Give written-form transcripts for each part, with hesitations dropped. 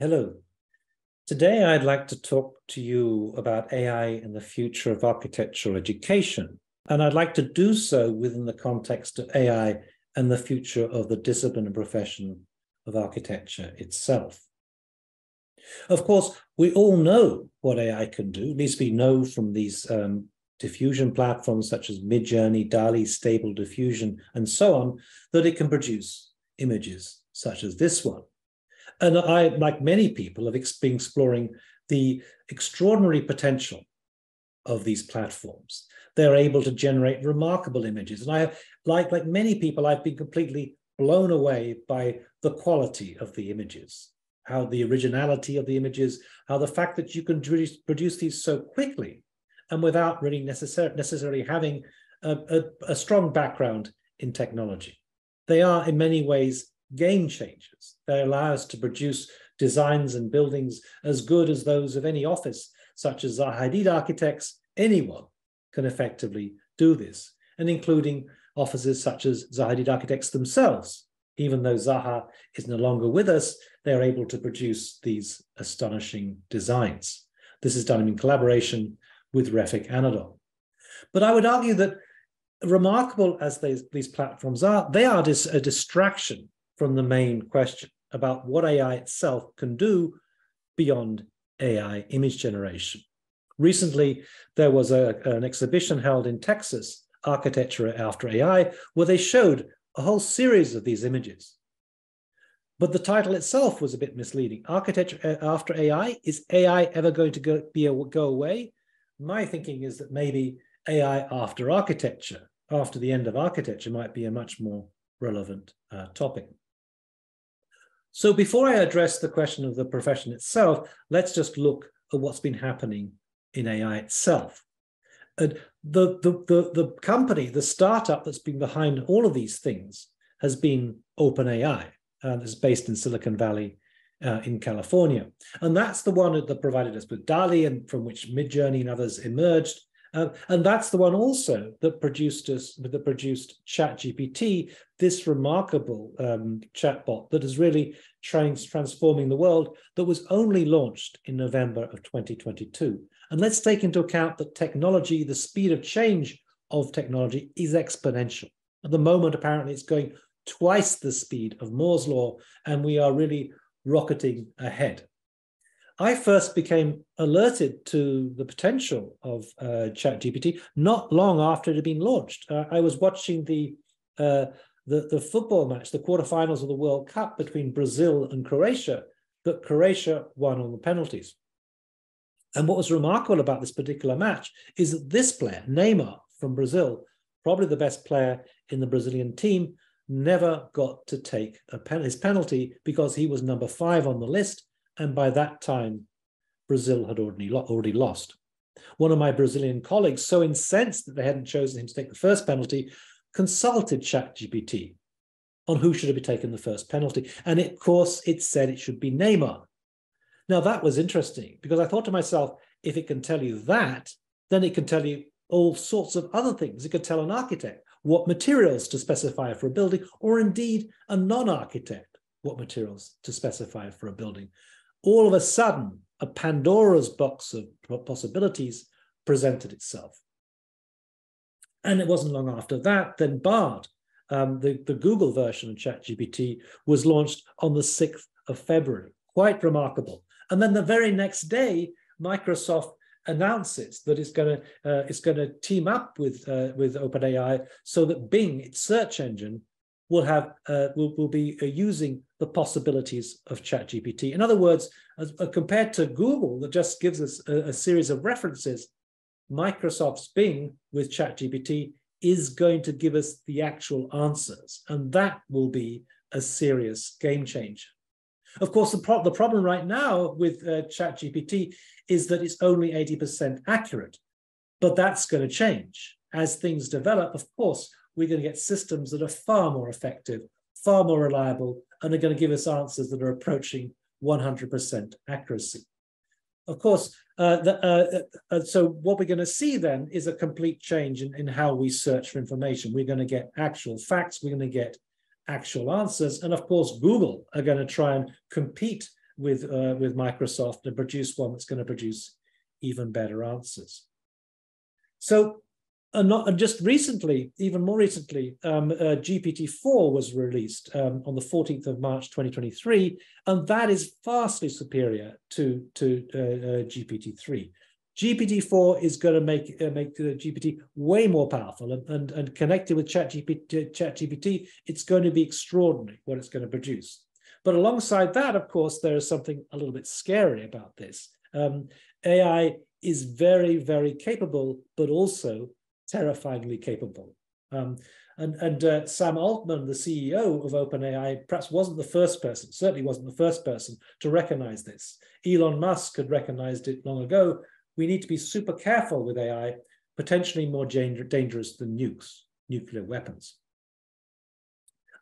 Hello. Today, I'd like to talk to you about AI and the future of architectural education. And I'd like to do so within the context of AI and the future of the discipline and profession of architecture itself. Of course, we all know what AI can do. At least we know from these diffusion platforms such as Midjourney, DALL-E, Stable Diffusion, and so on, that it can produce images such as this one. And I, like many people, have been exploring the extraordinary potential of these platforms. They're able to generate remarkable images. And I, like many people, I've been completely blown away by the quality of the images, how the originality of the images, how the fact that you can produce these so quickly and without really necessarily having a strong background in technology. They are, in many ways, game changers. They allow us to produce designs and buildings as good as those of any office, such as Zaha Hadid Architects. Anyone can effectively do this, and including offices such as Zaha Hadid Architects themselves. Even though Zaha is no longer with us, they're able to produce these astonishing designs. This is done in collaboration with Refik Anadol. But I would argue that remarkable as these platforms are, they are a distraction from the main question about what AI itself can do beyond AI image generation. Recently, there was an exhibition held in Texas, Architecture After AI, where they showed a whole series of these images. But the title itself was a bit misleading. Architecture After AI, is AI ever going to go away? My thinking is that maybe AI after architecture, after the end of architecture, might be a much more relevant topic. So before I address the question of the profession itself, let's just look at what's been happening in AI itself. And the company, the startup that's been behind all of these things has been OpenAI, that's based in Silicon Valley in California. And that's the one that provided us with DALL-E, and from which Midjourney and others emerged. And that's the one also that produced ChatGPT, this remarkable chatbot that is really transforming the world, that was only launched in November of 2022. And let's take into account that technology, the speed of change of technology, is exponential. At the moment, apparently, it's going twice the speed of Moore's law, and we are really rocketing ahead. I first became alerted to the potential of ChatGPT not long after it had been launched. I was watching the football match, the quarterfinals of the World Cup between Brazil and Croatia, that Croatia won on the penalties. And what was remarkable about this particular match is that this player, Neymar from Brazil, probably the best player in the Brazilian team, never got to take his penalty because he was number 5 on the list. And by that time, Brazil had already lost. One of my Brazilian colleagues, so incensed that they hadn't chosen him to take the first penalty, consulted ChatGPT on who should have taken the first penalty. And of course, it said it should be Neymar. Now, that was interesting because I thought to myself, if it can tell you that, then it can tell you all sorts of other things. It could tell an architect what materials to specify for a building, or indeed a non-architect what materials to specify for a building. All of a sudden, a Pandora's box of possibilities presented itself. And it wasn't long after that, then Bard, the Google version of ChatGPT, was launched on the 6th of February. Quite remarkable. And then the very next day, Microsoft announces that it's going to team up with OpenAI so that Bing, its search engine, will be using the possibilities of ChatGPT. In other words, compared to Google, that just gives us a series of references, Microsoft's Bing with ChatGPT is going to give us the actual answers, and that will be a serious game changer. Of course, the problem right now with ChatGPT is that it's only 80% accurate, but that's going to change. As things develop, of course, we're going to get systems that are far more effective, far more reliable, and are going to give us answers that are approaching 100% accuracy. Of course, so what we're going to see then is a complete change in how we search for information. We're going to get actual facts, we're going to get actual answers, and of course, Google are going to try and compete with Microsoft and produce one that's going to produce even better answers. So, and just recently, even more recently, GPT-4 was released on the 14th of March 2023, and that is vastly superior to GPT-3. GPT-4 is going to make GPT way more powerful, and connected with ChatGPT, it's going to be extraordinary what it's going to produce. But alongside that, of course, there is something a little bit scary about this. AI is very, very capable, but also terrifyingly capable. Sam Altman, the CEO of OpenAI, perhaps wasn't the first person, certainly wasn't the first person to recognize this. Elon Musk had recognized it long ago. We need to be super careful with AI, potentially more dangerous than nukes, nuclear weapons.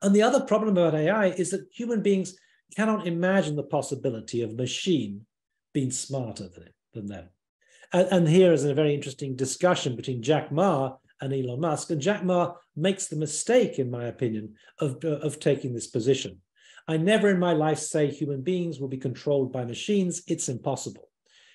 And the other problem about AI is that human beings cannot imagine the possibility of a machine being smarter than them. And here is a very interesting discussion between Jack Ma and Elon Musk. And Jack Ma makes the mistake, in my opinion, of taking this position. I never in my life say human beings will be controlled by machines. It's impossible.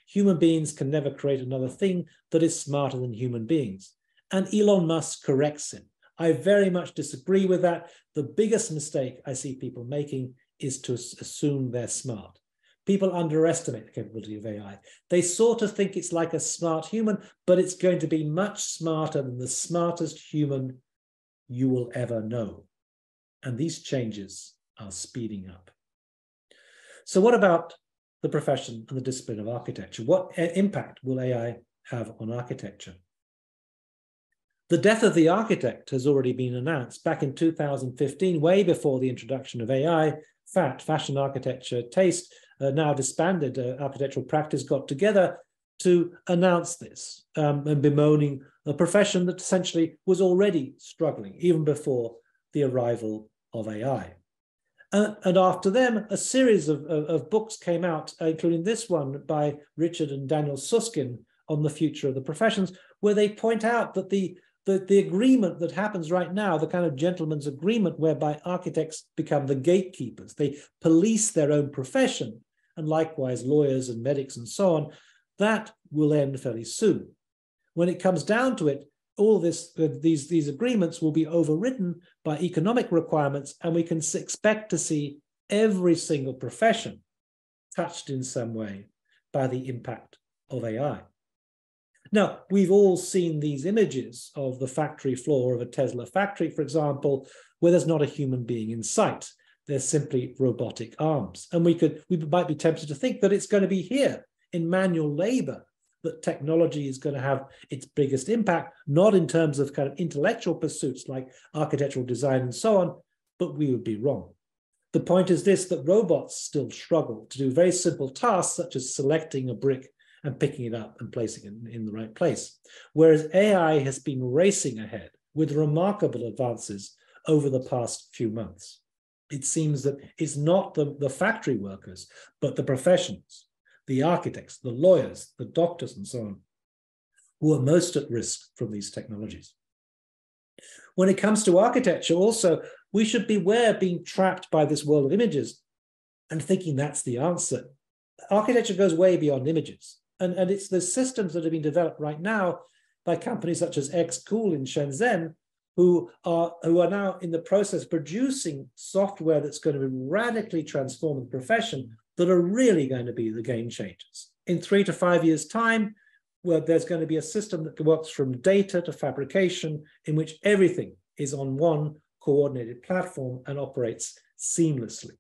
Human beings can never create another thing that is smarter than human beings. And Elon Musk corrects him. I very much disagree with that. The biggest mistake I see people making is to assume they're smart. People underestimate the capability of AI. They sort of think it's like a smart human, but it's going to be much smarter than the smartest human you will ever know. And these changes are speeding up. So what about the profession and the discipline of architecture? What impact will AI have on architecture? The death of the architect has already been announced back in 2015, way before the introduction of AI. Fashion architecture, taste, now disbanded architectural practice got together to announce this and bemoaning a profession that essentially was already struggling even before the arrival of AI. And after them, a series of books came out, including this one by Richard and Daniel Susskind on the future of the professions, where they point out that the agreement that happens right now, the kind of gentleman's agreement whereby architects become the gatekeepers, they police their own profession, and likewise lawyers and medics and so on, that will end fairly soon. When it comes down to it, all these agreements will be overridden by economic requirements, and we can expect to see every single profession touched in some way by the impact of AI. Now, we've all seen these images of the factory floor of a Tesla factory, for example, where there's not a human being in sight. They're simply robotic arms. And we might be tempted to think that it's going to be here in manual labor that technology is going to have its biggest impact, not in terms of kind of intellectual pursuits like architectural design and so on, but we would be wrong. The point is this, that robots still struggle to do very simple tasks such as selecting a brick and picking it up and placing it in the right place. Whereas AI has been racing ahead with remarkable advances over the past few months. It seems that it's not the factory workers, but the professionals, the architects, the lawyers, the doctors, and so on, who are most at risk from these technologies. When it comes to architecture, also, we should beware being trapped by this world of images and thinking that's the answer. Architecture goes way beyond images. And it's the systems that are being developed right now by companies such as XCool in Shenzhen, who are now in the process of producing software that's going to radically transform the profession, that are really going to be the game changers. In 3 to 5 years' time, where there's going to be a system that works from data to fabrication, in which everything is on one coordinated platform and operates seamlessly.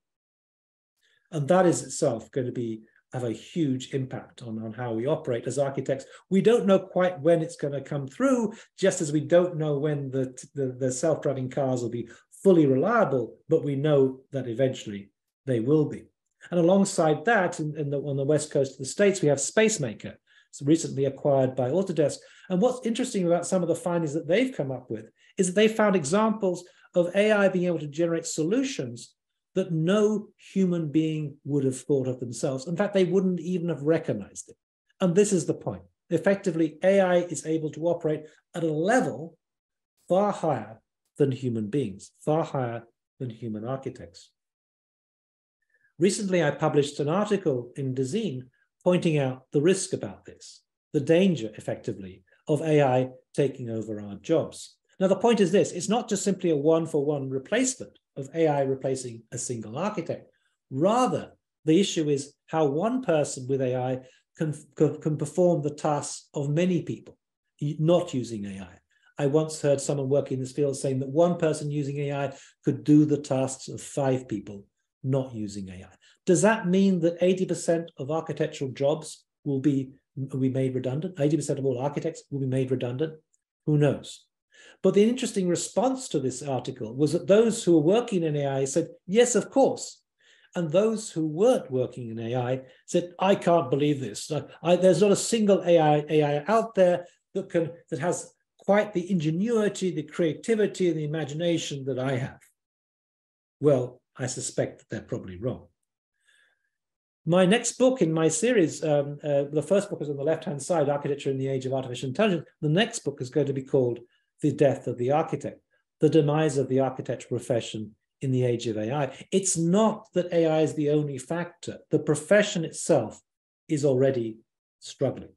And that is itself going to have a huge impact on how we operate as architects. We don't know quite when it's going to come through, just as we don't know when the self-driving cars will be fully reliable, but we know that eventually they will be. And alongside that, on the west coast of the States, we have SpaceMaker, so recently acquired by Autodesk. And what's interesting about some of the findings that they've come up with is that they found examples of AI being able to generate solutions that no human being would have thought of themselves. In fact, they wouldn't even have recognized it. And this is the point. Effectively, AI is able to operate at a level far higher than human beings, far higher than human architects. Recently, I published an article in Dezeen pointing out the risk about this, the danger, effectively, of AI taking over our jobs. Now, the point is this: it's not just simply a one-for-one replacement of AI replacing a single architect. Rather, the issue is how one person with AI can perform the tasks of many people not using AI. I once heard someone working in this field saying that one person using AI could do the tasks of 5 people not using AI. Does that mean that 80% of architectural jobs will be made redundant? 80% of all architects will be made redundant? Who knows? But the interesting response to this article was that those who were working in AI said, yes, of course. And those who weren't working in AI said, I can't believe this. There's not a single AI out there that has quite the ingenuity, the creativity, and the imagination that I have. Well, I suspect that they're probably wrong. My next book in my series, the first book is on the left-hand side, Architecture in the Age of Artificial Intelligence. The next book is going to be called The Death of the Architect, the demise of the architectural profession in the age of AI. It's not that AI is the only factor. The profession itself is already struggling.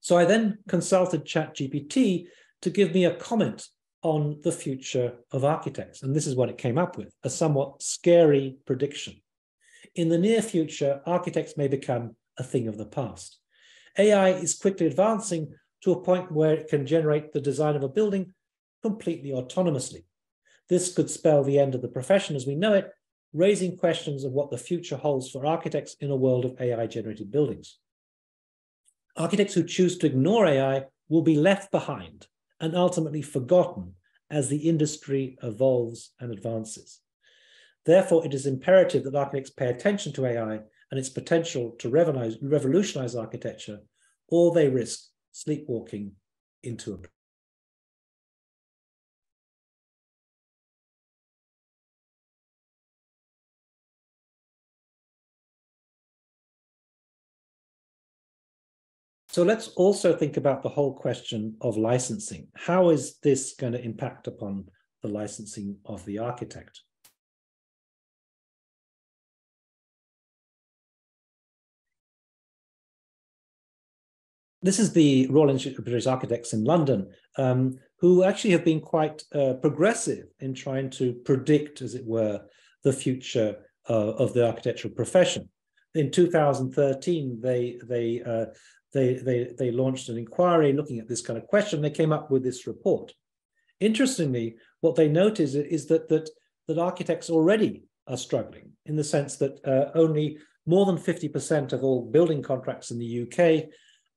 So I then consulted ChatGPT to give me a comment on the future of architects. And this is what it came up with, a somewhat scary prediction. In the near future, architects may become a thing of the past. AI is quickly advancing to a point where it can generate the design of a building completely autonomously. This could spell the end of the profession as we know it, raising questions of what the future holds for architects in a world of AI-generated buildings. Architects who choose to ignore AI will be left behind and ultimately forgotten as the industry evolves and advances. Therefore, it is imperative that architects pay attention to AI and its potential to revolutionize architecture, or they risk sleepwalking into a So let's also think about the whole question of licensing. How is this going to impact upon the licensing of the architect? This is the Royal Institute of British Architects in London, who actually have been quite progressive in trying to predict, as it were, the future of the architectural profession. In 2013, they launched an inquiry looking at this kind of question. They came up with this report. Interestingly, what they notice is that architects already are struggling, in the sense that only more than 50% of all building contracts in the UK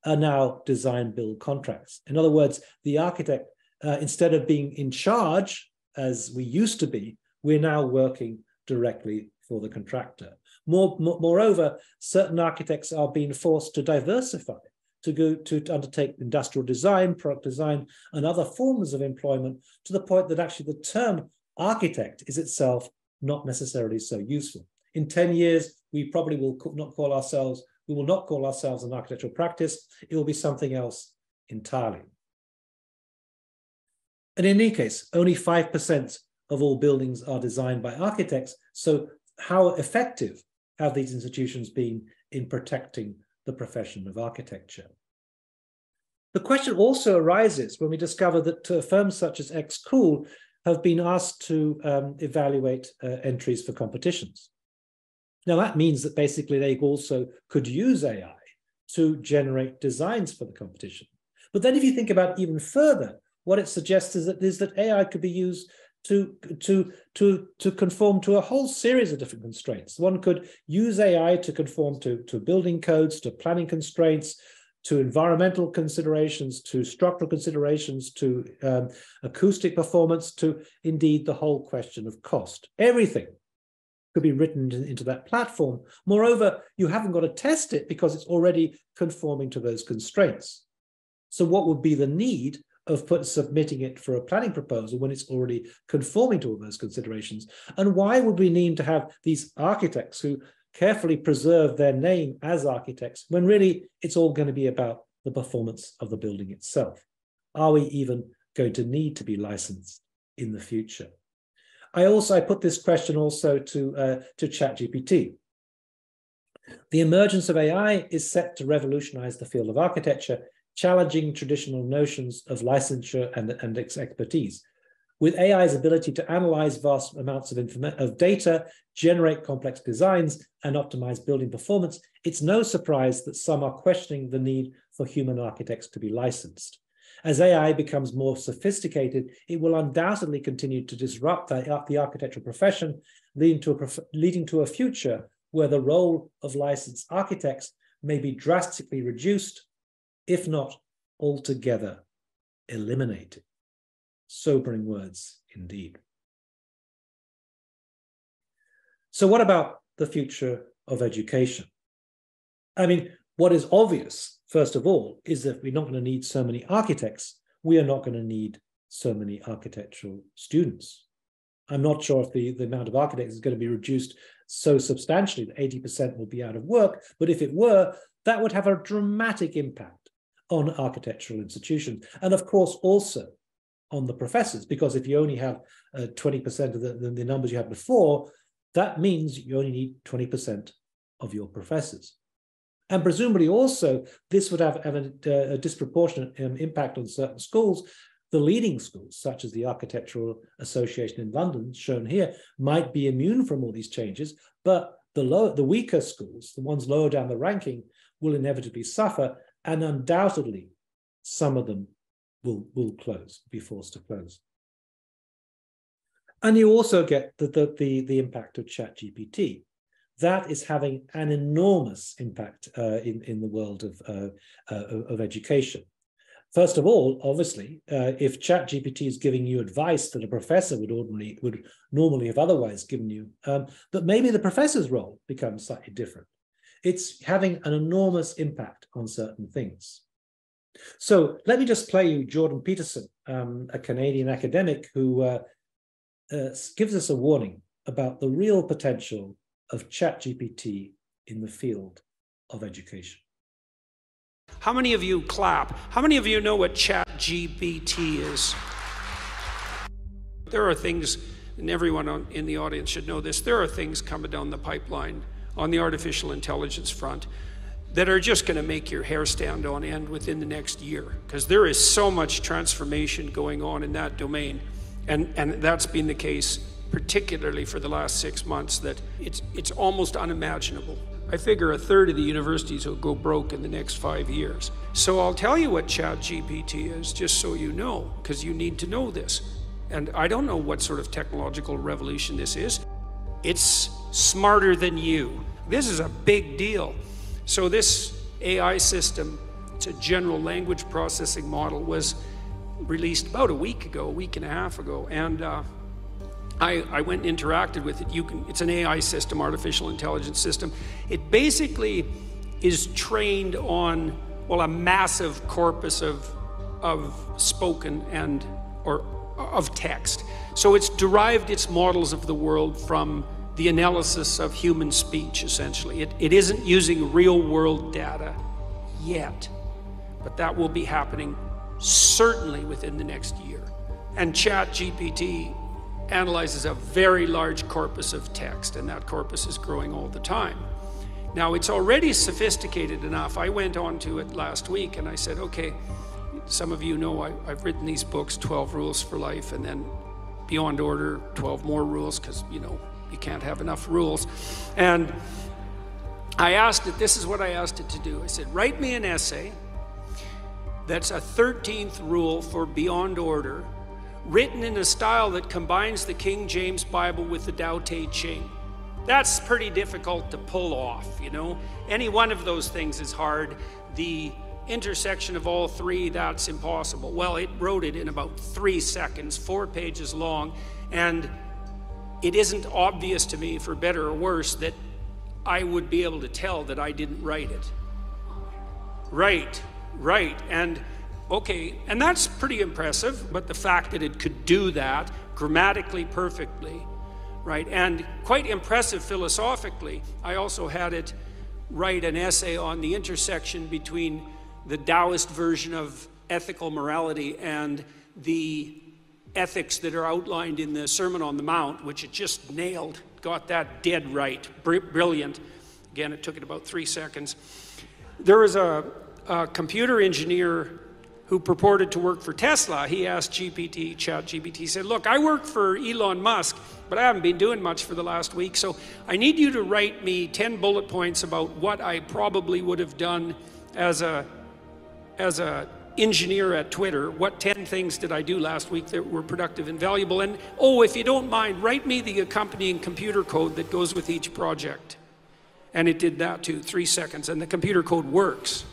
are now design-build contracts. In other words, the architect, instead of being in charge, as we used to be, we're now working directly for the contractor. Moreover, certain architects are being forced to diversify, to undertake industrial design, product design, and other forms of employment, to the point that actually the term architect is itself not necessarily so useful. In 10 years, we probably will not call ourselves an architectural practice. It will be something else entirely. And in any case, only 5% of all buildings are designed by architects. So how effective have these institutions been in protecting the profession of architecture? The question also arises when we discover that firms such as XCool have been asked to evaluate entries for competitions. Now, that means that basically they also could use AI to generate designs for the competition. But then if you think about it even further, what it suggests is that AI could be used to conform to a whole series of different constraints. One could use AI to conform to building codes, to planning constraints, to environmental considerations, to structural considerations, to acoustic performance, to indeed the whole question of cost. Everything could be written into that platform. Moreover, you haven't got to test it because it's already conforming to those constraints. So what would be the need of submitting it for a planning proposal when it's already conforming to all those considerations? And why would we need to have these architects who carefully preserve their name as architects when really it's all going to be about the performance of the building itself? Are we even going to need to be licensed in the future? I put this question also to ChatGPT. The emergence of AI is set to revolutionize the field of architecture, challenging traditional notions of licensure and expertise. With AI's ability to analyze vast amounts of data, generate complex designs, and optimize building performance, it's no surprise that some are questioning the need for human architects to be licensed. As AI becomes more sophisticated, it will undoubtedly continue to disrupt the architectural profession, leading to a future where the role of licensed architects may be drastically reduced, if not altogether eliminated. Sobering words indeed. So what about the future of education? I mean, what is obvious, first of all, is that we're not going to need so many architects. We are not going to need so many architectural students. I'm not sure if the amount of architects is going to be reduced so substantially that 80% will be out of work, but if it were, that would have a dramatic impact on architectural institutions. And of course, also on the professors, because if you only have 20% of the numbers you had before, that means you only need 20% of your professors. And presumably also, this would have a disproportionate impact on certain schools. The leading schools, such as the Architectural Association in London, shown here, might be immune from all these changes, but the weaker schools, the ones lower down the ranking, will inevitably suffer, and undoubtedly some of them will close, be forced to close. And you also get the impact of ChatGPT. That is having an enormous impact in the world of education. First of all, obviously, if ChatGPT is giving you advice that a professor would normally have otherwise given you, but maybe the professor's role becomes slightly different. It's having an enormous impact on certain things. So let me just play you Jordan Peterson, a Canadian academic who gives us a warning about the real potential of ChatGPT in the field of education. How many of you clap? How many of you know what ChatGPT is? There are things, and everyone in the audience should know this, there are things coming down the pipeline on the artificial intelligence front that are just going to make your hair stand on end within the next year, because there is so much transformation going on in that domain. And that's been the case particularly for the last 6 months, that it's almost unimaginable. I figure a third of the universities will go broke in the next 5 years. So I'll tell you what ChatGPT is, just so you know, because you need to know this. And I don't know what sort of technological revolution this is. It's smarter than you. This is a big deal. So this AI system, it's a general language processing model, was released about a week and a half ago. And I went and interacted with it. It's an AI system, artificial intelligence system. It basically is trained on, well, a massive corpus of spoken or of text. So it's derived its models of the world from the analysis of human speech, essentially. It isn't using real world data yet, but that will be happening certainly within the next year. And ChatGPT analyzes a very large corpus of text, and that corpus is growing all the time. Now, it's already sophisticated enough. I went on to it last week and I said, okay, some of you know I've written these books, 12 Rules for Life, and then Beyond Order, 12 more rules, because, you know, you can't have enough rules. And I asked it, this is what I asked it to do. I said, write me an essay that's a 13th rule for Beyond Order, written in a style that combines the King James Bible with the Tao Te Ching. That's pretty difficult to pull off, you know. Any one of those things is hard. The intersection of all three, that's impossible. Well, it wrote it in about 3 seconds, 4 pages long, and it isn't obvious to me, for better or worse, that I would be able to tell that I didn't write it. Right, and okay, and that's pretty impressive, but the fact that it could do that grammatically perfectly, right, and quite impressive philosophically. I also had it write an essay on the intersection between the Taoist version of ethical morality and the ethics that are outlined in the Sermon on the Mount, which it just nailed, got that dead right, brilliant. Again, it took it about 3 seconds. There was a computer engineer who purported to work for Tesla. He asked ChatGPT, he said, look, I work for Elon Musk, but I haven't been doing much for the last week, so I need you to write me 10 bullet points about what I probably would have done as a engineer at Twitter. What 10 things did I do last week that were productive and valuable? And oh, if you don't mind, write me the accompanying computer code that goes with each project. And it did that too, 3 seconds, and the computer code works.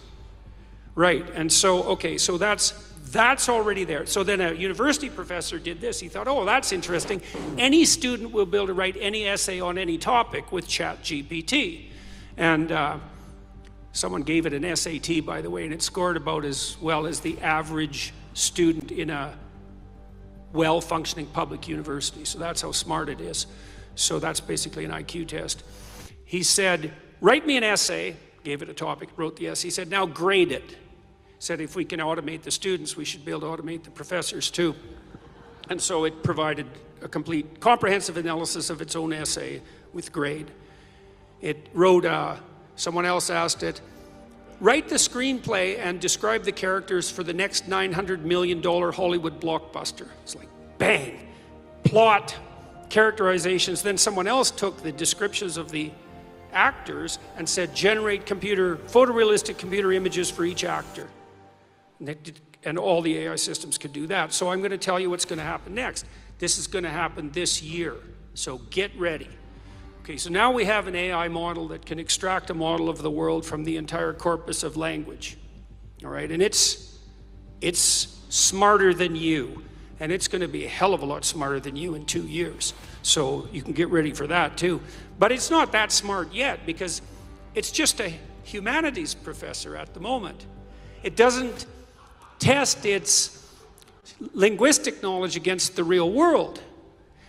Right, and so, okay, so that's already there. So then a university professor did this. He thought, oh, that's interesting. Any student will be able to write any essay on any topic with ChatGPT. And someone gave it an SAT, by the way, and it scored about as well as the average student in a well-functioning public university. So that's how smart it is. So that's basically an IQ test. He said, write me an essay, gave it a topic, wrote the essay. He said, now grade it. Said if we can automate the students, we should be able to automate the professors too. And so it provided a complete, comprehensive analysis of its own essay with grade. It wrote, someone else asked it, write the screenplay and describe the characters for the next $900 million Hollywood blockbuster. It's like, bang, plot, characterizations. Then someone else took the descriptions of the actors and said, generate photorealistic computer images for each actor. And all the AI systems could do that. So I'm going to tell you what's going to happen next. This is going to happen this year. So get ready. Okay, so now we have an AI model that can extract a model of the world from the entire corpus of language. All right, and it's smarter than you. And it's going to be a hell of a lot smarter than you in 2 years. So you can get ready for that too. But it's not that smart yet because it's just a humanities professor at the moment. It doesn't test its linguistic knowledge against the real world.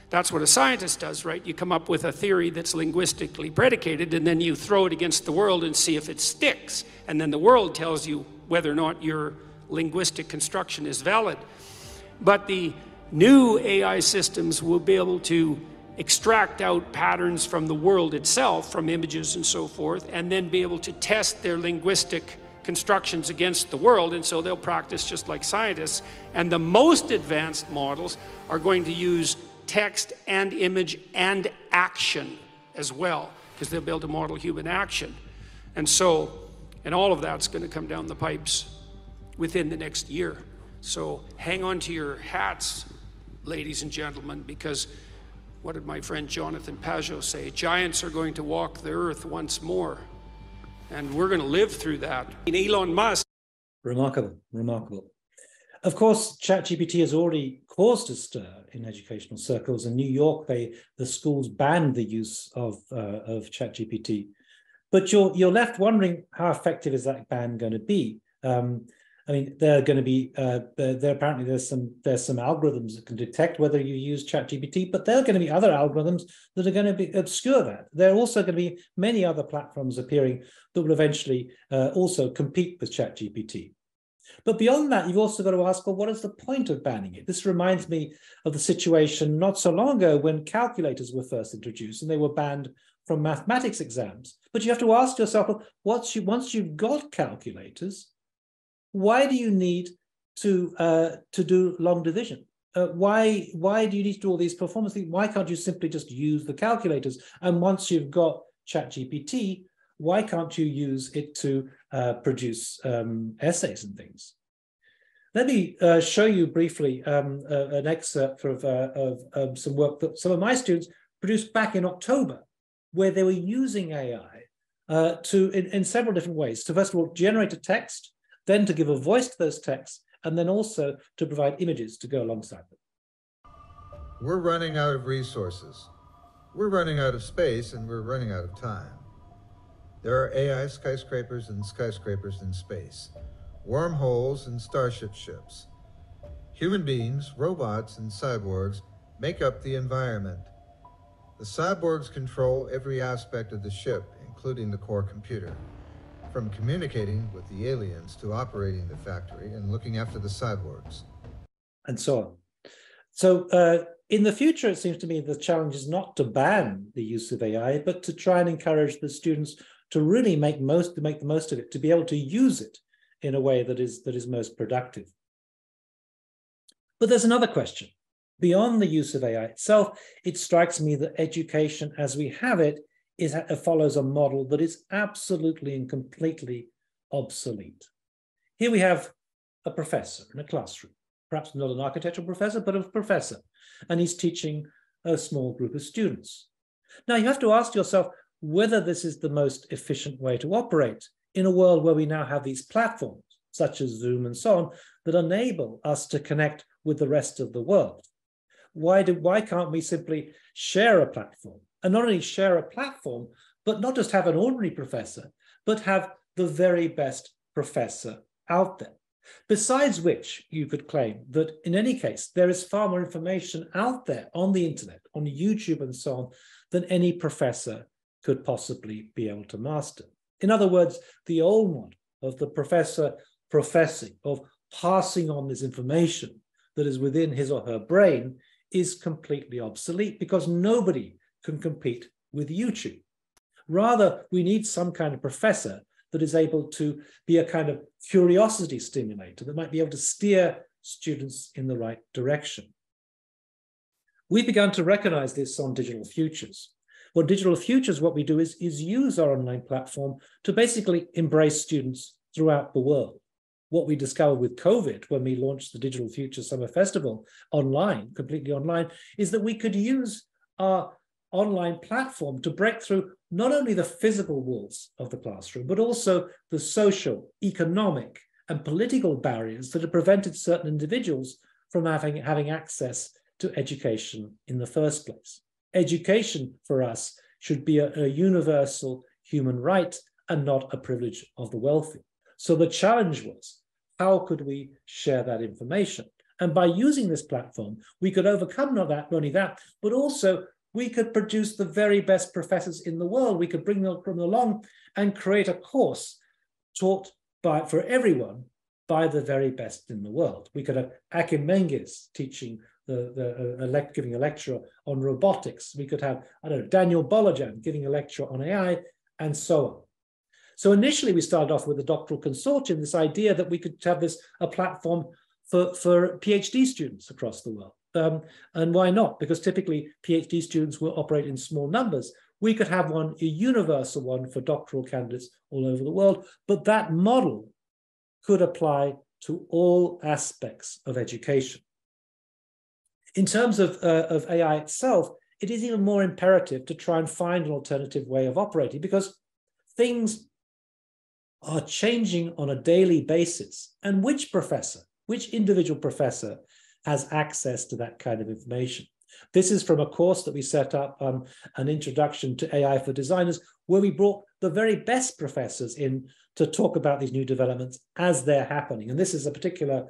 That's what a scientist does, right? You come up with a theory that's linguistically predicated and then you throw it against the world and see if it sticks. And then the world tells you whether or not your linguistic construction is valid. But the new AI systems will be able to extract out patterns from the world itself, from images and so forth, and then be able to test their linguistic constructions against the world, and so they'll practice just like scientists. And the most advanced models are going to use text and image and action as well, because they'll be able to model human action. And so, and all of that's going to come down the pipes within the next year. So hang on to your hats, ladies and gentlemen, because what did my friend Jonathan Pajot say? Giants are going to walk the earth once more. And we're going to live through that. Elon Musk. Remarkable, remarkable. Of course, ChatGPT has already caused a stir in educational circles. In New York, the schools banned the use of ChatGPT. But you're left wondering, how effective is that ban going to be? I mean, they're going to be apparently there's some algorithms that can detect whether you use ChatGPT, but there are going to be other algorithms that are going to be obscure that. There are also going to be many other platforms appearing that will eventually also compete with ChatGPT. But beyond that, you've also got to ask, well, what is the point of banning it? This reminds me of the situation not so long ago when calculators were first introduced and they were banned from mathematics exams. But you have to ask yourself, once you've got calculators, why do you need to do long division? Why do you need to do all these performance things? Why can't you simply just use the calculators? And once you've got ChatGPT, why can't you use it to produce essays and things? Let me show you briefly an excerpt of some work that some of my students produced back in October, where they were using AI in several different ways. To first of all, generate a text, then to give a voice to those texts, and then also to provide images to go alongside them. We're running out of resources. We're running out of space, and we're running out of time. There are AI skyscrapers and skyscrapers in space, wormholes and starship ships. Human beings, robots, and cyborgs make up the environment. The cyborgs control every aspect of the ship, including the core computer, from communicating with the aliens to operating the factory and looking after the cyborgs. And so on. So in the future, it seems to me the challenge is not to ban the use of AI, but to try and encourage the students to really make the most of it, to be able to use it in a way that is most productive. But there's another question. Beyond the use of AI itself, it strikes me that education as we have it follows a model that is absolutely and completely obsolete. Here we have a professor in a classroom, perhaps not an architectural professor, but a professor, and he's teaching a small group of students. Now, you have to ask yourself whether this is the most efficient way to operate in a world where we now have these platforms, such as Zoom and so on, that enable us to connect with the rest of the world. Why can't we simply share a platform? And not only share a platform, but not just have an ordinary professor, but have the very best professor out there. Besides which, you could claim that in any case, there is far more information out there on the internet, on YouTube and so on, than any professor could possibly be able to master. In other words, the old model of the professor professing, of passing on this information that is within his or her brain, is completely obsolete because nobody can compete with YouTube. Rather, we need some kind of professor that is able to be a kind of curiosity stimulator that might be able to steer students in the right direction. We've begun to recognize this on Digital Futures. Well, Digital Futures, what we do is use our online platform to basically embrace students throughout the world. What we discovered with COVID when we launched the Digital Futures Summer Festival online, completely online, is that we could use our online platform to break through not only the physical walls of the classroom, but also the social, economic, and political barriers that have prevented certain individuals from having access to education in the first place. Education for us should be a universal human right and not a privilege of the wealthy. So the challenge was, how could we share that information? And by using this platform, we could overcome not only that, but also we could produce the very best professors in the world. We could bring them along and create a course taught for everyone by the very best in the world. We could have Akim Mengiz teaching giving a lecture on robotics. We could have, Daniel Bolajan giving a lecture on AI, and so on. So initially, we started off with the doctoral consortium, this idea that we could have a platform for PhD students across the world. And why not? Because typically PhD students will operate in small numbers. We could have a universal one for doctoral candidates all over the world, but that model could apply to all aspects of education. In terms of AI itself, it is even more imperative to try and find an alternative way of operating because things are changing on a daily basis. And which individual professor has access to that kind of information? This is from a course that we set up, an introduction to AI for designers, where we brought the very best professors in to talk about these new developments as they're happening. And this is a particular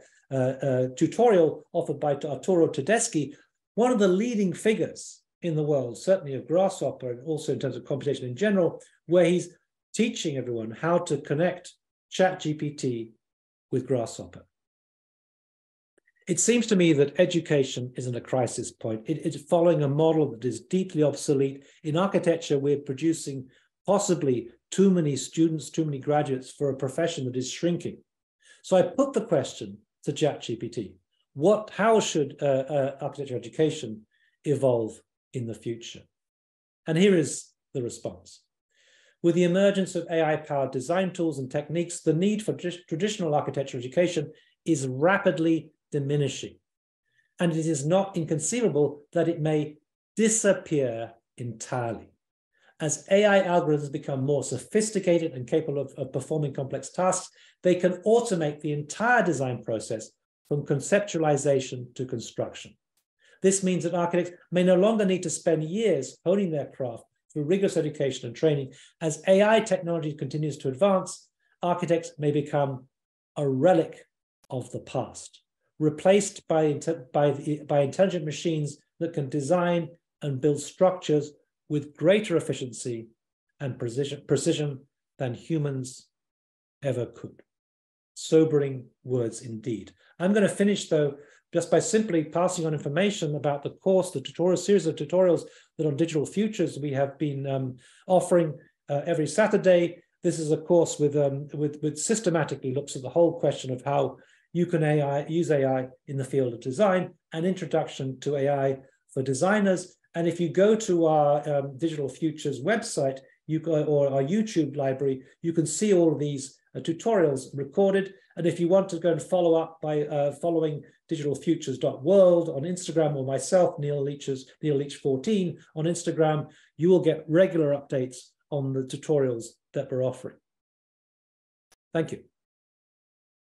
tutorial offered by Arturo Tedeschi, one of the leading figures in the world, certainly of Grasshopper and also in terms of computation in general, where he's teaching everyone how to connect ChatGPT with Grasshopper. It seems to me that education is at a crisis point. It's following a model that is deeply obsolete. In architecture, we're producing possibly too many students, too many graduates for a profession that is shrinking. So I put the question to ChatGPT. How should architecture education evolve in the future? And here is the response. With the emergence of AI-powered design tools and techniques, the need for traditional architecture education is rapidly diminishing. And it is not inconceivable that it may disappear entirely. As AI algorithms become more sophisticated and capable of performing complex tasks, they can automate the entire design process from conceptualization to construction. This means that architects may no longer need to spend years honing their craft through rigorous education and training. As AI technology continues to advance, architects may become a relic of the past, replaced by intelligent machines that can design and build structures with greater efficiency and precision than humans ever could. Sobering words indeed. I'm going to finish, though, just by simply passing on information about the course, the tutorial series of tutorials that on Digital Futures we have been offering every Saturday. This is a course with systematically looks at the whole question of how you can use AI in the field of design, an introduction to AI for designers. And if you go to our Digital Futures website or our YouTube library, you can see all of these tutorials recorded. And if you want to go and follow up by following digitalfutures.world on Instagram, or myself, Neil Leach 14 on Instagram, you will get regular updates on the tutorials that we're offering. Thank you.